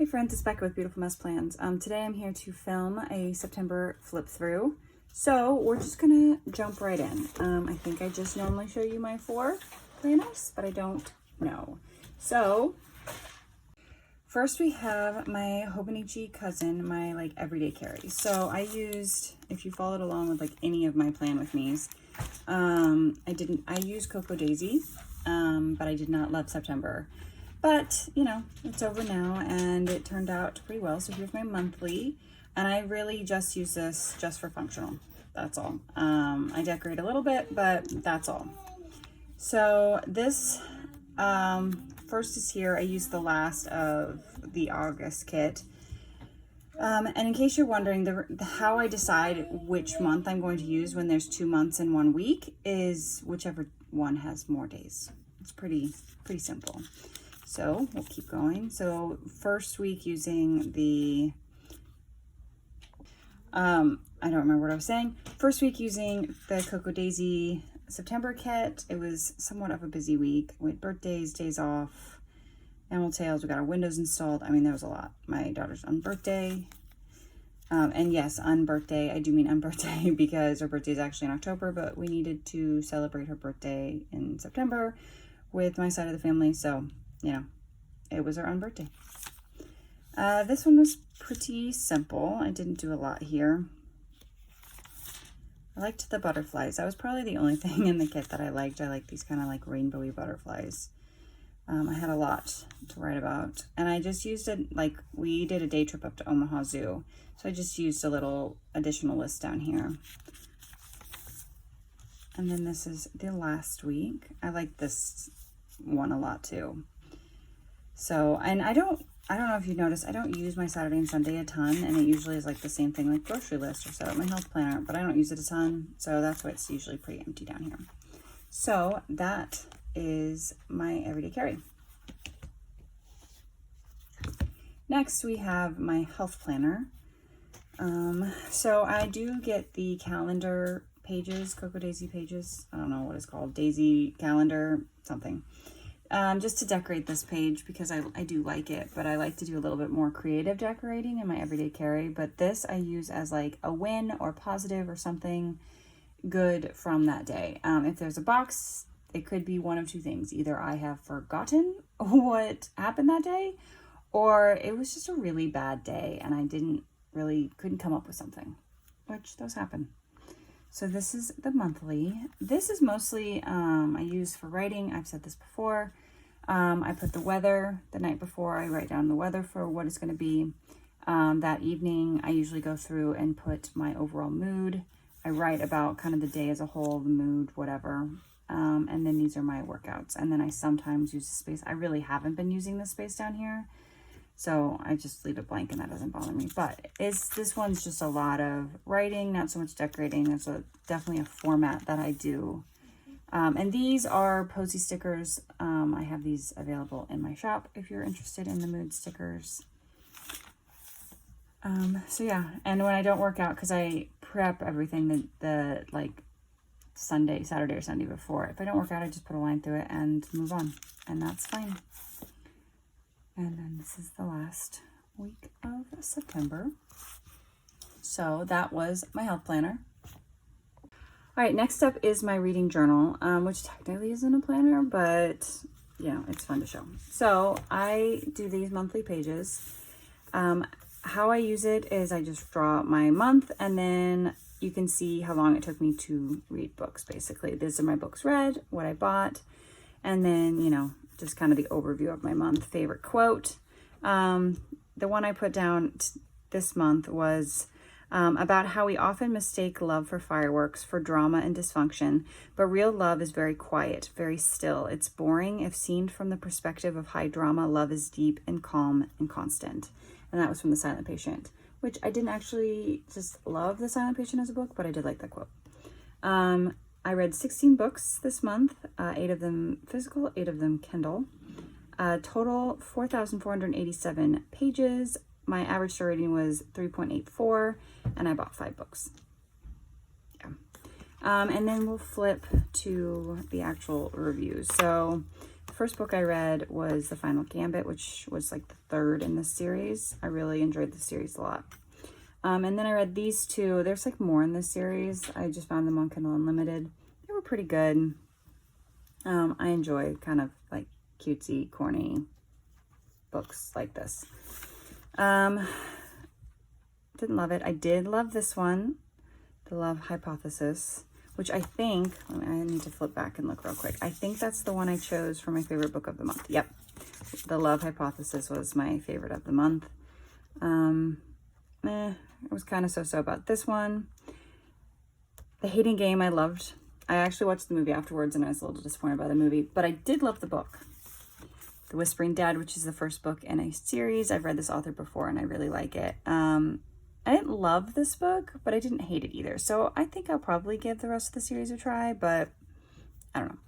Hey friends, it's Becca with Beautiful Mess Plans. Today I'm here to film a September flip through. So we're just gonna jump right in. I think I just normally show you my 4 planners, but I don't know. So first we have my Hobonichi cousin, my like everyday carry. So I used, if you followed along with like any of my plan with me's, I used Cocoa Daisy, but I did not love September. But, you know, it's over now and it turned out pretty well. So here's my monthly, and I really just use this just for functional. That's all. I decorate a little bit, but that's all. So this first is here. I used the last of the August kit. And in case you're wondering, how I decide which month I'm going to use when there's 2 months in 1 week is whichever one has more days. It's pretty simple. So we'll keep going. So first week using the, I don't remember what I was saying. First week using the Cocoa Daisy September kit. It was somewhat of a busy week with birthdays, days off, animal tails. We got our windows installed. I mean, there was a lot. My daughter's unbirthday. And yes, unbirthday. I do mean unbirthday because her birthday is actually in October, but we needed to celebrate her birthday in September with my side of the family. So, you know, it was our unbirthday. This one was pretty simple. I didn't do a lot here. I liked the butterflies. That was probably the only thing in the kit that I liked. I like these kind of like rainbowy butterflies. I had a lot to write about. And I just used it, like we did a day trip up to Omaha Zoo. So I just used a little additional list down here. And then this is the last week. I like this one a lot too. So, and I don't know if you noticed, I don't use my Saturday and Sunday a ton, and it usually is like the same thing, like grocery list or so, my health planner, but I don't use it a ton, so that's why it's usually pretty empty down here. So that is my everyday carry. Next, we have my health planner. So I do get the calendar pages, Cocoa Daisy pages, I don't know what it's called, Daisy calendar, something. Just to decorate this page because I do like it, but I like to do a little bit more creative decorating in my everyday carry. But this I use as like a win or positive or something good from that day. If there's a box, it could be one of 2 things. Either I have forgotten what happened that day, or it was just a really bad day and I couldn't come up with something, which those happen. So this is the monthly. This is mostly, I use for writing. I've said this before. I put the weather the night before. I write down the weather for what it's going to be. That evening, I usually go through and put my overall mood. I write about kind of the day as a whole, the mood, whatever. And then these are my workouts. And then I sometimes use the space. I really haven't been using this space down here, so I just leave it blank and that doesn't bother me. But this one's just a lot of writing, not so much decorating. It's definitely a format that I do. And these are Posy stickers. I have these available in my shop if you're interested in the mood stickers. So yeah, and when I don't work out, because I prep everything the like Saturday or Sunday before. If I don't work out, I just put a line through it and move on, and that's fine. And then this is the last week of September. So that was my health planner. All right, next up is my reading journal, which technically isn't a planner, but you know, it's fun to show. So I do these monthly pages. How I use it is I just draw my month, and then you can see how long it took me to read books, basically. These are my books read, what I bought, and then, you know, just kind of the overview of my month. Favorite quote. The one I put down this month was about how we often mistake love for fireworks, for drama and dysfunction, but real love is very quiet, very still. It's boring. If seen from the perspective of high drama, love is deep and calm and constant. And that was from The Silent Patient, which I didn't actually just love The Silent Patient as a book, but I did like that quote. I read 16 books this month, 8 of them physical, 8 of them Kindle. Total 4,487 pages. My average star rating was 3.84, and I bought 5 books. Yeah. And then we'll flip to the actual reviews. So first book I read was The Final Gambit, which was like the third in this series. I really enjoyed the series a lot. And then I read these two. There's like more in this series. I just found them on Kindle Unlimited. They were pretty good. I enjoy kind of like cutesy, corny books like this. Didn't love it. I did love this one, The Love Hypothesis, which I think, I need to flip back and look real quick. I think that's the one I chose for my favorite book of the month. Yep. The Love Hypothesis was my favorite of the month. It was kind of so-so about this one. The Hating Game I loved. I actually watched the movie afterwards and I was a little disappointed by the movie, but I did love the book. The Whispering Dead, which is the first book in a series. I've read this author before and I really like it. I didn't love this book, but I didn't hate it either. So I think I'll probably give the rest of the series a try, but I don't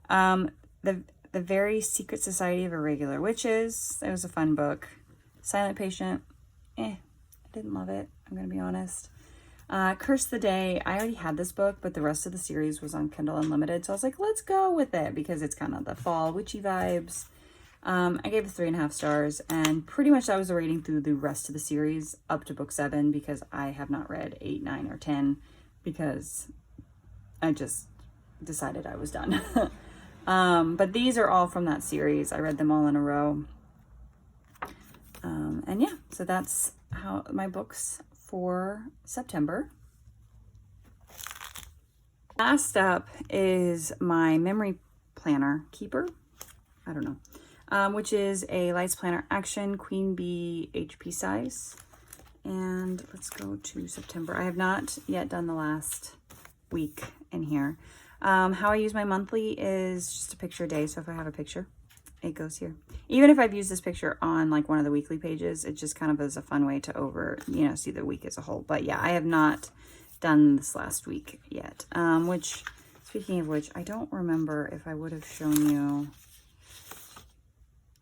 know. The Very Secret Society of Irregular Witches. It was a fun book. Silent Patient. I didn't love it. I'm going to be honest. Curse the Day. I already had this book, but the rest of the series was on Kindle Unlimited. So I was like, let's go with it because it's kind of the fall witchy vibes. I gave it 3.5 stars, and pretty much that was the rating through the rest of the series up to book 7 because I have not read 8, 9, or 10 because I just decided I was done. But these are all from that series. I read them all in a row. And yeah, so that's how my books for September. Last up is my memory planner keeper. I don't know. Which is a Lights Planner Action Queen Bee HP size. And let's go to September. I have not yet done the last week in here. How I use my monthly is just a picture a day. So if I have a picture, it goes here. Even if I've used this picture on like one of the weekly pages, it just kind of is a fun way to see the week as a whole. But yeah, I have not done this last week yet. Speaking of which, I don't remember if I would have shown you.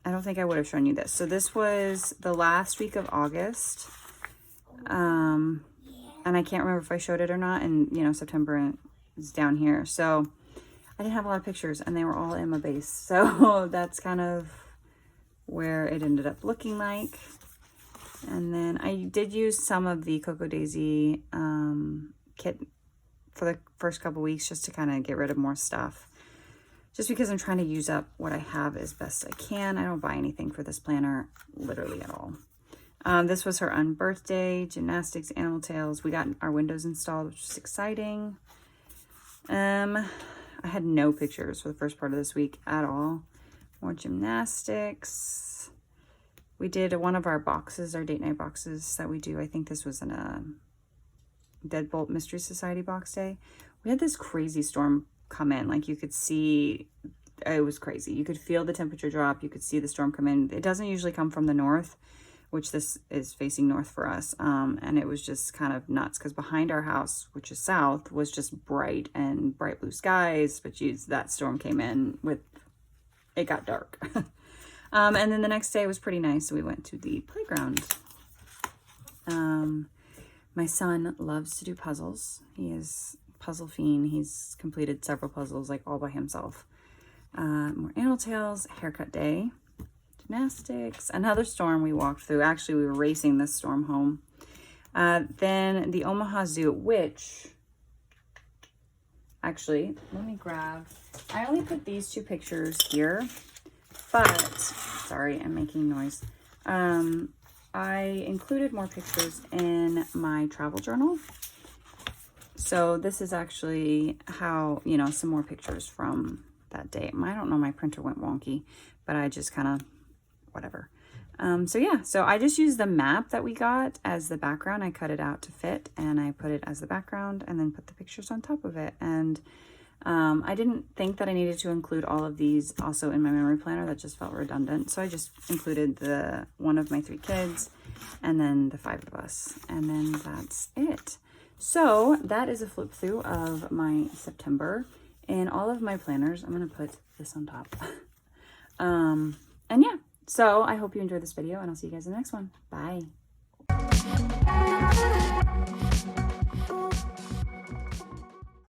I don't think I would have shown you this. So this was the last week of August. And I can't remember if I showed it or not. And, September is down here. So I didn't have a lot of pictures and they were all in my base. So that's kind of where it ended up looking like. And then I did use some of the Cocoa Daisy kit for the first couple weeks just to kind of get rid of more stuff. Just because I'm trying to use up what I have as best I can. I don't buy anything for this planner literally at all. This was her unbirthday, gymnastics, animal tales. We got our windows installed, which was exciting. I had no pictures for the first part of this week at all. More gymnastics. We did one of our boxes, our date night boxes that we do. I think this was in a Deadbolt Mystery Society box day. We had this crazy storm come in. Like you could see, it was crazy. You could feel the temperature drop. You could see the storm come in. It doesn't usually come from the north, which this is facing north for us. And it was just kind of nuts because behind our house, which is south, was just bright blue skies. But that storm came in it got dark. And then the next day was pretty nice. So we went to the playground. My son loves to do puzzles. He is puzzle fiend. He's completed several puzzles like all by himself. More animal tales, haircut day, gymnastics, another storm we walked through. Actually, we were racing this storm home. Then the Omaha Zoo, which actually, let me grab, I only put these two pictures here, but sorry, I'm making noise. I included more pictures in my travel journal. So this is actually how, some more pictures from that day. I don't know, my printer went wonky, but I just kind of, whatever. So I just used the map that we got as the background. I cut it out to fit and I put it as the background and then put the pictures on top of it. And I didn't think that I needed to include all of these also in my memory planner. That just felt redundant. So I just included one of my 3 kids and then the 5 of us. And then that's it. So that is a flip through of my September. In all of my planners, I'm going to put this on top. And yeah, so I hope you enjoyed this video and I'll see you guys in the next one. Bye.